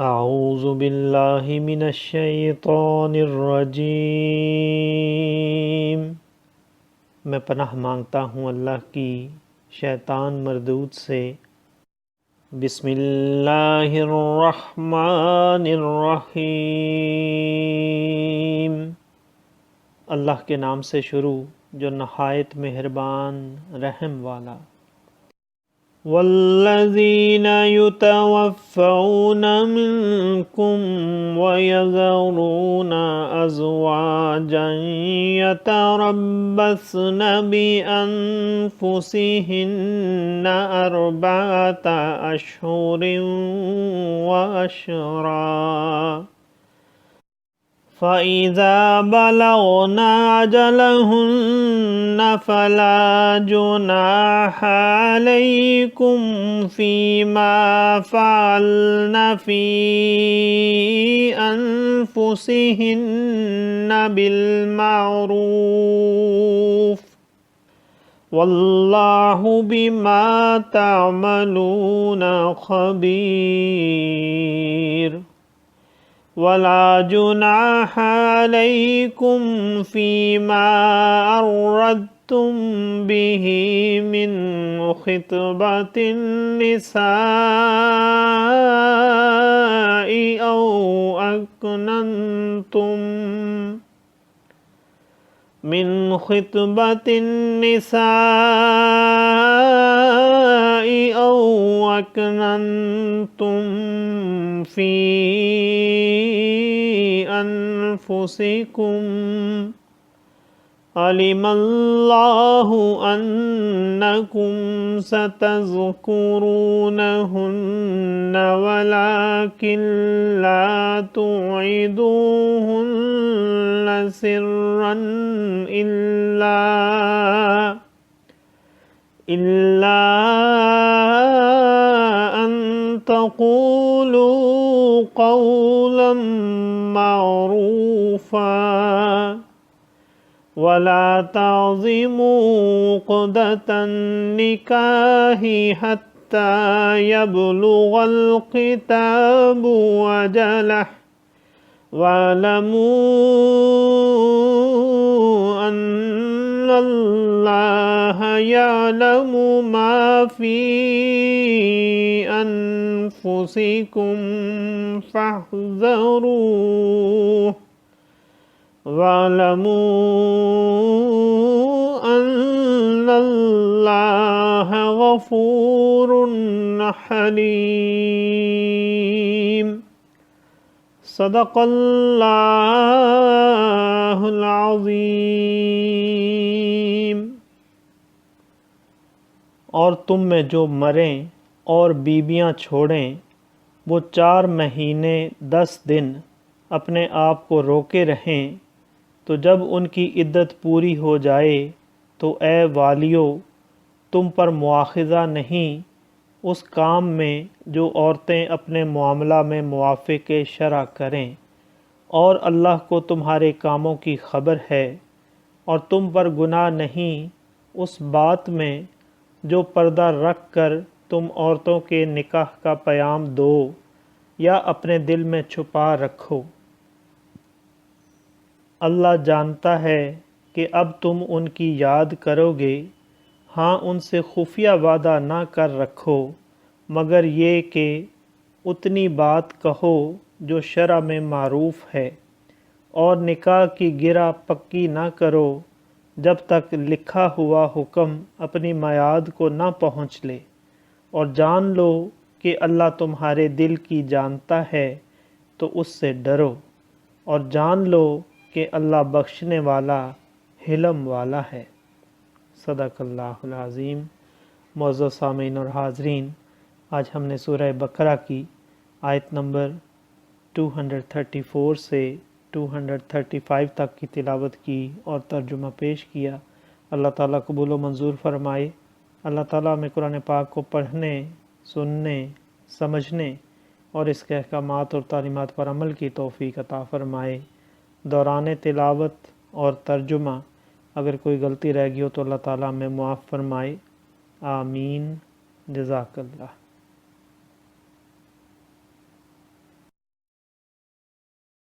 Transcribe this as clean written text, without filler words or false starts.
اعوذ باللہ من الشیطان الرجیم، میں پناہ مانگتا ہوں اللہ کی شیطان مردود سے۔ بسم اللہ الرحمن الرحیم، اللہ کے نام سے شروع جو نہایت مہربان رحم والا۔ والذین یتوفون منکم ویذرون ازواجا یتربصن بانفسہن اربعۃ اشہر وعشرا فَإِذَا بَلَغْنَ أَجَلَهُنَّ فَلَا جُنَاحَ عَلَيْكُمْ فِيمَا فَعَلْنَ فِي أَنفُسِهِنَّ بِالْمَعْرُوفِ وَاللَّهُ بِمَا تَعْمَلُونَ خَبِيرٌ۔ وَلَا جُنَاحَ عَلَيْكُمْ فِيمَا عَرَّضْتُمْ بِهِ مِنْ خِطْبَةِ النِّسَاءِ أَوْ أَكْنَنْتُمْ فِي أَنفُسِكُمْ عَلِمَ اللَّهُ أَنَّكُمْ سَتَذْكُرُونَهُنَّ وَلَكِنْ لَا تُوعِدُوهُنَّ سِرًّا إِلَّا أَن تَقُولُوا قَوْلًا مَّعْرُوفًا وَلَا تَعْزِمُوا عُقْدَةَ النِّكَاحِ حَتَّى يَبْلُغَ الْكِتَابُ أَجَلَهُ وَاعْلَمُوا أَنَّ اللَّهَ يَعْلَمُ مَا فِي أَنفُسِكُمْ فَاحْذَرُوهُ وَاعْلَمُوا أَنَّ اللَّهَ غَفُورٌ حَلِيمٌ۔ صدق اللہ العظیم۔ اور تم میں جو مریں اور بیویاں چھوڑیں وہ 4 مہینے 10 دن اپنے آپ کو روکے رہیں، تو جب ان کی عدت پوری ہو جائے تو اے والیو تم پر مواخذہ نہیں اس کام میں جو عورتیں اپنے معاملہ میں موافق شرع کریں، اور اللہ کو تمہارے کاموں کی خبر ہے، اور تم پر گناہ نہیں اس بات میں جو پردہ رکھ کر تم عورتوں کے نکاح کا پیام دو یا اپنے دل میں چھپا رکھو۔ اللہ جانتا ہے کہ اب تم ان کی یاد کرو گے، ہاں ان سے خفیہ وعدہ نہ کر رکھو مگر یہ کہ اتنی بات کہو جو شرع میں معروف ہے، اور نکاح کی گرہ پکی نہ کرو جب تک لکھا ہوا حکم اپنی میعاد کو نہ پہنچ لے، اور جان لو کہ اللہ تمہارے دل کی جانتا ہے تو اس سے ڈرو، اور جان لو کہ اللہ بخشنے والا حلم والا ہے۔ صدق اللہ العظیم۔ معزز سامعین اور حاضرین، آج ہم نے سورہ بقرہ کی آیت نمبر 234 سے 235 تک کی تلاوت کی اور ترجمہ پیش کیا۔ اللہ تعالیٰ قبول و منظور فرمائے۔ اللہ تعالیٰ ہمیں قرآن پاک کو پڑھنے، سننے، سمجھنے اور اس کے احکامات اور تعلیمات پر عمل کی توفیق عطا فرمائے۔ دوران تلاوت اور ترجمہ اگر کوئی غلطی رہ گئی ہو تو اللہ تعالیٰ ہمیں معاف فرمائے۔ آمین۔ جزاک اللہ۔